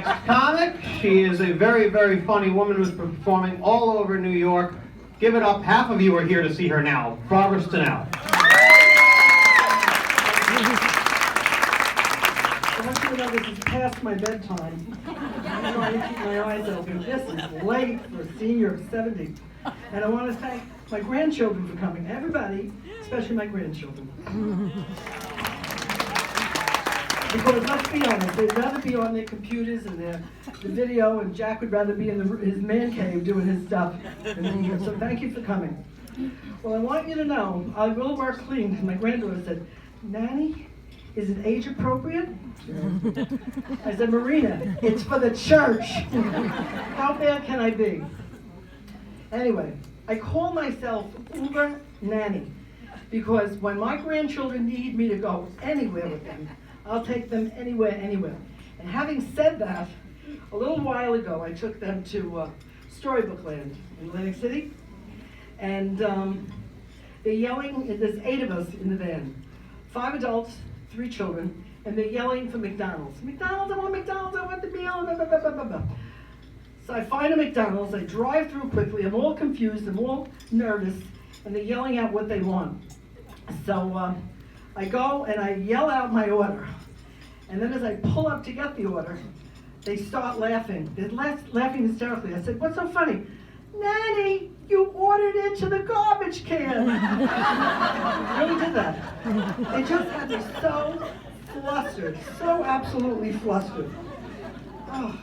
next comic. She is a very, very funny woman who's performing all over New York. Give it up. Half of you are here to see her now. Barbara Stonnell. I want you to know this is past my bedtime. I'm trying to keep my eyes open. This is late for a senior of 70. And I want to thank my grandchildren for coming. Everybody, especially my grandchildren. Because let's be honest, they'd rather be on their computers and the video, and Jack would rather be in his man cave doing his stuff than in here. So thank you for coming. Well, I want you to know, I will work clean, because my granddaughter said, Nanny, is it age appropriate? I said, Marina, it's for the church. How bad can I be? Anyway, I call myself Uber Nanny, because when my grandchildren need me to go anywhere with them, I'll take them anywhere. And having said that, a little while ago, I took them to Storybook Land in Atlantic City, and they're yelling. There's 8 of us in the van, 5 adults, 3 children, and they're yelling for McDonald's. McDonald's, I want McDonald's, I want the meal, blah, blah, blah, blah, blah. So I find a McDonald's, I drive through quickly, I'm all confused, I'm all nervous, and they're yelling out what they want. So I go and I yell out my order. And then as I pull up to get the order, they start laughing. They're laughing hysterically. I said, what's so funny? Nanny, you ordered into the garbage can. I really did that. They just had me so flustered, so absolutely flustered. Oh,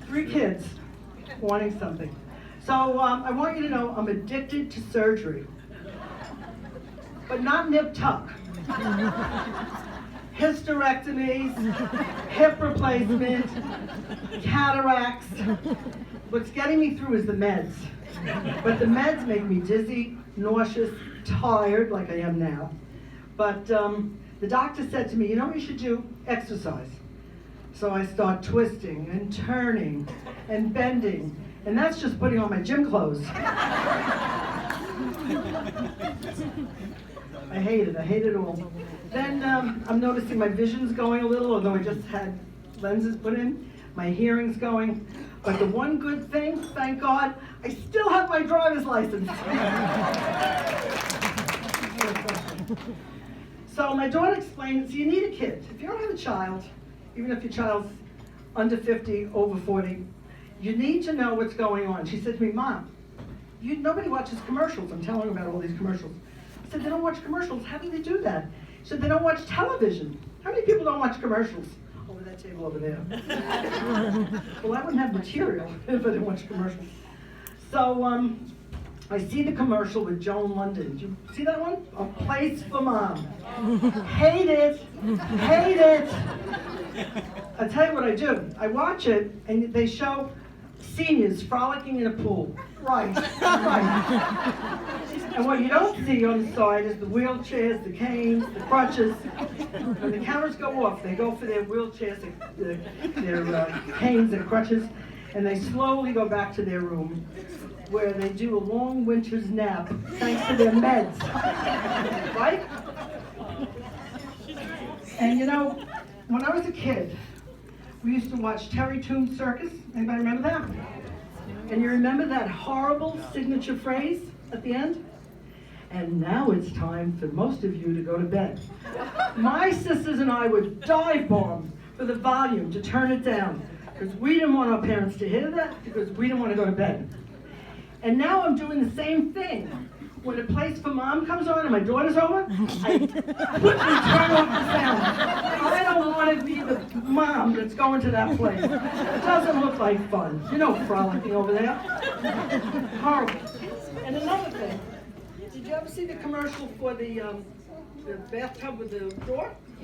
3 kids wanting something. So I want you to know I'm addicted to surgery. But not nip tuck. Hysterectomies, hip replacement, cataracts. What's getting me through is the meds. But the meds make me dizzy, nauseous, tired, like I am now. But the doctor said to me, you know what you should do? Exercise. So I start twisting and turning and bending. And that's just putting on my gym clothes. I hate it all. Then I'm noticing my vision's going a little, although I just had lenses put in. My hearing's going. But the one good thing, thank God, I still have my driver's license. So my daughter explained, so you need a kid. If you don't have a child, even if your child's under 50, over 40, you need to know what's going on. She said to me, Mom, nobody watches commercials. I'm telling her about all these commercials. I said, they don't watch commercials. How do they do that? She said, they don't watch television. How many people don't watch commercials? Over that table over there. Well, I wouldn't have material if I didn't watch commercials. So I see the commercial with Joan London. Did you see that one? A Place for Mom. Hate it. Hate it. I'll tell you what I do. I watch it, and they show seniors frolicking in a pool. Right. And what you don't see on the side is the wheelchairs, the canes, the crutches. When the cameras go off, they go for their wheelchairs, their canes and crutches, and they slowly go back to their room, where they do a long winter's nap, thanks to their meds. Right? And you know, when I was a kid, we used to watch Terry Toom's Circus. Anybody remember that? And you remember that horrible signature phrase at the end? And now it's time for most of you to go to bed. My sisters and I would dive bomb for the volume to turn it down, because we didn't want our parents to hear that, because we didn't want to go to bed. And now I'm doing the same thing. When A Place for Mom comes on and my daughter's over, I quickly turn off the sound. I don't want to be the mom that's going to that place. It doesn't look like fun. You know, frolicking over there. Horrible. And another thing, did you ever see the commercial for the bathtub with the door? I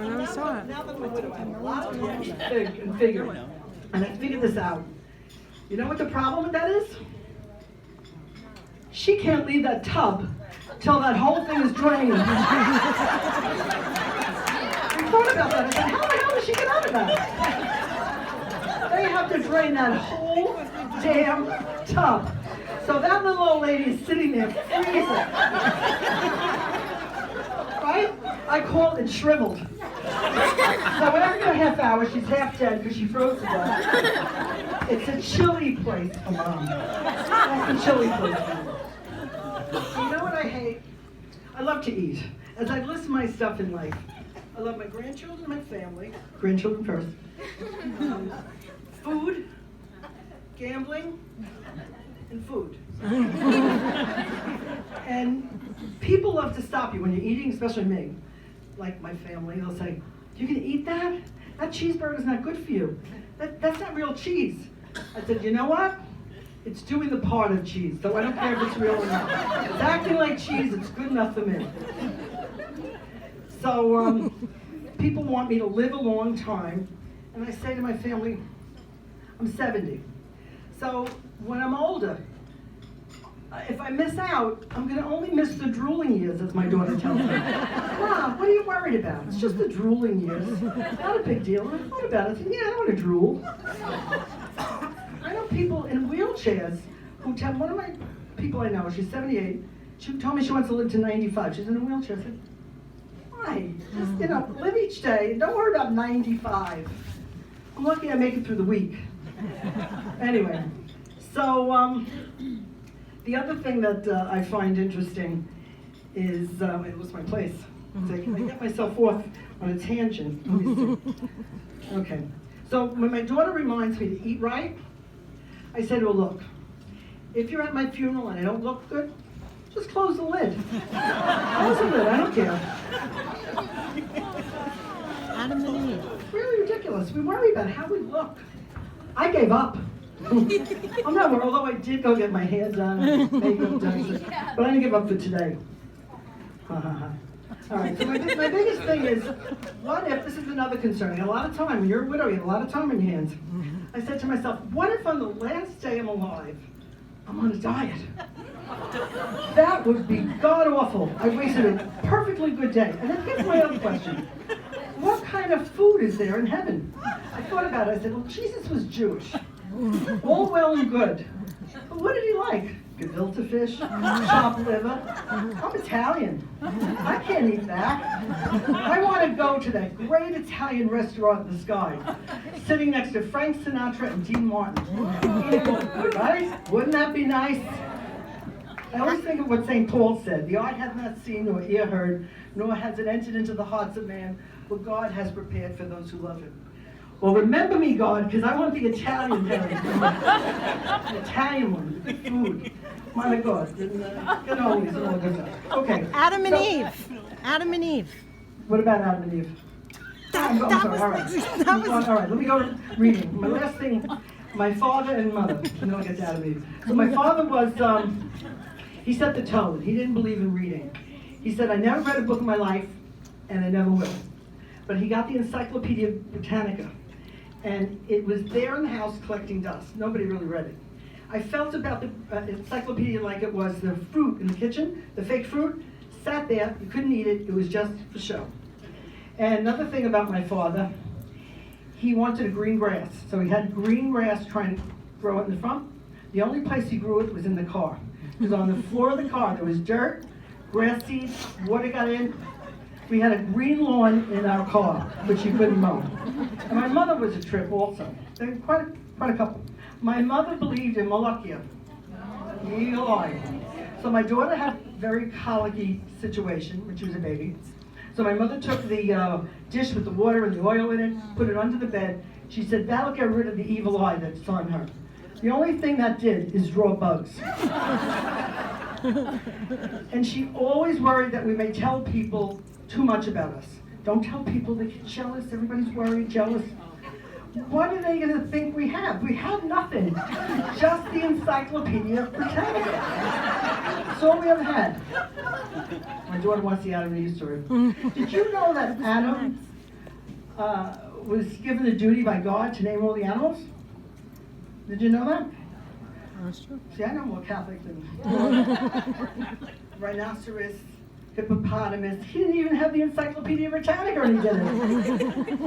never saw it. Now that I'm a widow, I have a lot of money and figure. And I figured this out. You know what the problem with that is? She can't leave that tub till that whole thing is drained. I thought about that. I said, how the hell does she get out of that? They have to drain that whole damn tub. So that little old lady is sitting there freezing. Right? I call it shriveled. So shower. She's half dead because she froze to death. It's a chili place for Mom. That's a chili place for Mom. You know what I hate? I love to eat. As I list my stuff in life, I love my grandchildren, my family, grandchildren first, food, gambling, and food. And people love to stop you when you're eating, especially me. Like my family, they'll say, "You can eat that? That cheeseburger's not good for you. That's not real cheese." I said, "You know what? It's doing the part of cheese, so I don't care if it's real or not. It's acting like cheese, it's good enough for me." So people want me to live a long time, and I say to my family, I'm 70. So when I'm older, if I miss out, I'm gonna only miss the drooling years, as my daughter tells me. "Mom, what are you worried about? It's just the drooling years. Not a big deal." And I thought about it. I said, "Yeah, I don't wanna drool." I know people in wheelchairs who tell, one of my people I know, she's 78, she told me she wants to live to 95. She's in a wheelchair. I said, "Why? Just, live each day. Don't worry about 95. I'm lucky I make it through the week." Anyway, so the other thing that I find interesting is, it was my place. So I get myself off on a tangent. Let me see. Okay, so when my daughter reminds me to eat right, I say to her, "Look, if you're at my funeral and I don't look good, just close the lid. Close the lid, I don't care." Adam and Eve. It's really ridiculous. We worry about how we look. I gave up. I'm not worried, although I did go get my hair done and makeup done, but I didn't give up for today. All right, so my biggest thing is, what if, this is another concern, a lot of time, when you're a widow, you have a lot of time on your hands. I said to myself, what if on the last day I'm alive, I'm on a diet? That would be god-awful. I wasted a perfectly good day. And then here's my other question. What kind of food is there in heaven? I thought about it. I said, well, Jesus was Jewish. All well and good. But what did he like? Gefilte fish? Chopped liver? I'm Italian. I can't eat that. I want to go to that great Italian restaurant in the sky, sitting next to Frank Sinatra and Dean Martin. Right? Wouldn't that be nice? I always think of what St. Paul said, "The eye hath not seen nor ear heard, nor has it entered into the hearts of man, what God has prepared for those who love him." Well, remember me, God, because I want the Italian version. The Italian one, the food. My God. Cannolis and all that stuff. Okay. Adam and Eve. Adam and Eve. What about Adam and Eve? I'm sorry, all right. All right, let me go to reading. My last thing, my father and mother. And then I'll get to Adam and Eve. So my father was, he set the tone. He didn't believe in reading. He said, "I never read a book in my life, and I never will." But he got the Encyclopedia Britannica, and it was there in the house collecting dust. Nobody really read it. I felt about the encyclopedia like it was the fruit in the kitchen, the fake fruit, sat there, you couldn't eat it, it was just for show. And another thing about my father, he wanted a green grass. So he had green grass trying to grow it in the front. The only place he grew it was in the car. Because on the floor of the car there was dirt, grass seeds, water got in. We had a green lawn in our car, which he couldn't mow. And my mother was a trip also. There were quite a couple. My mother believed in Molokia, eagle eye. So my daughter had a very colicky situation when she was a baby. So my mother took the dish with the water and the oil in it, put it under the bed. She said, "That'll get rid of the evil eye that's on her." The only thing that did is draw bugs. And she always worried that we may tell people too much about us. Don't tell people, they get jealous, everybody's worried, jealous. What are they going to think we have? We have nothing. Just the Encyclopedia Britannica. That's all we ever had. My daughter wants the Adam and Eve story. Did you know that Adam was given the duty by God to name all the animals? Did you know that? That's true. See, I know more Catholic than rhinoceros, hippopotamus. He didn't even have the Encyclopedia Britannica and he did it.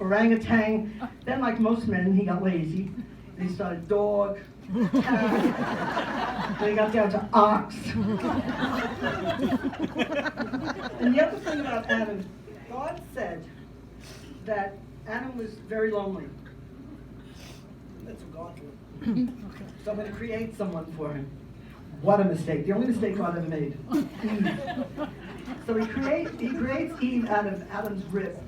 Orangutan. Then, like most men, he got lazy. And he started dog, cat. Then he got down to ox. And the other thing about Adam, God said that Adam was very lonely. That's what God did. So I'm going to create someone for him. What a mistake. The only mistake God ever made. So he creates Eve out of Adam's rib.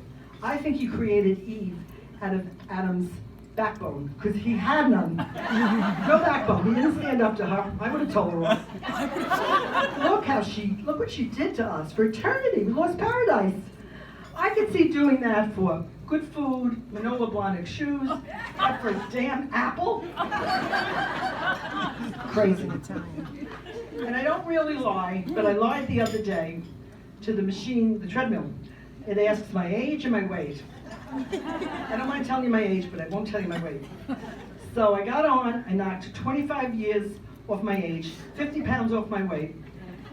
I think he created Eve out of Adam's backbone, because he had none. No backbone. He didn't stand up to her. I would have told her off. Look what she did to us for eternity. We lost paradise. I could see doing that for good food, Manolo Blahnik shoes, not for a damn apple. Crazy. And I don't really lie, but I lied the other day to the machine, the treadmill. It asks my age and my weight. I don't mind telling you my age, but I won't tell you my weight. So I got on, I knocked 25 years off my age, 50 pounds off my weight,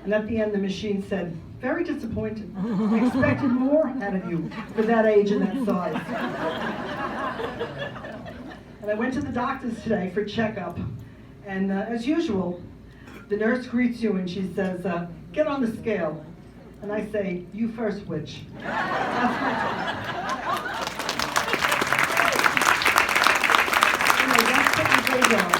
and at the end the machine said, very disappointed. I expected more out of you for that age and that size. And I went to the doctor's today for a checkup, and as usual, the nurse greets you and she says, get on the scale. And I say, you first, witch. That's my that's what you say,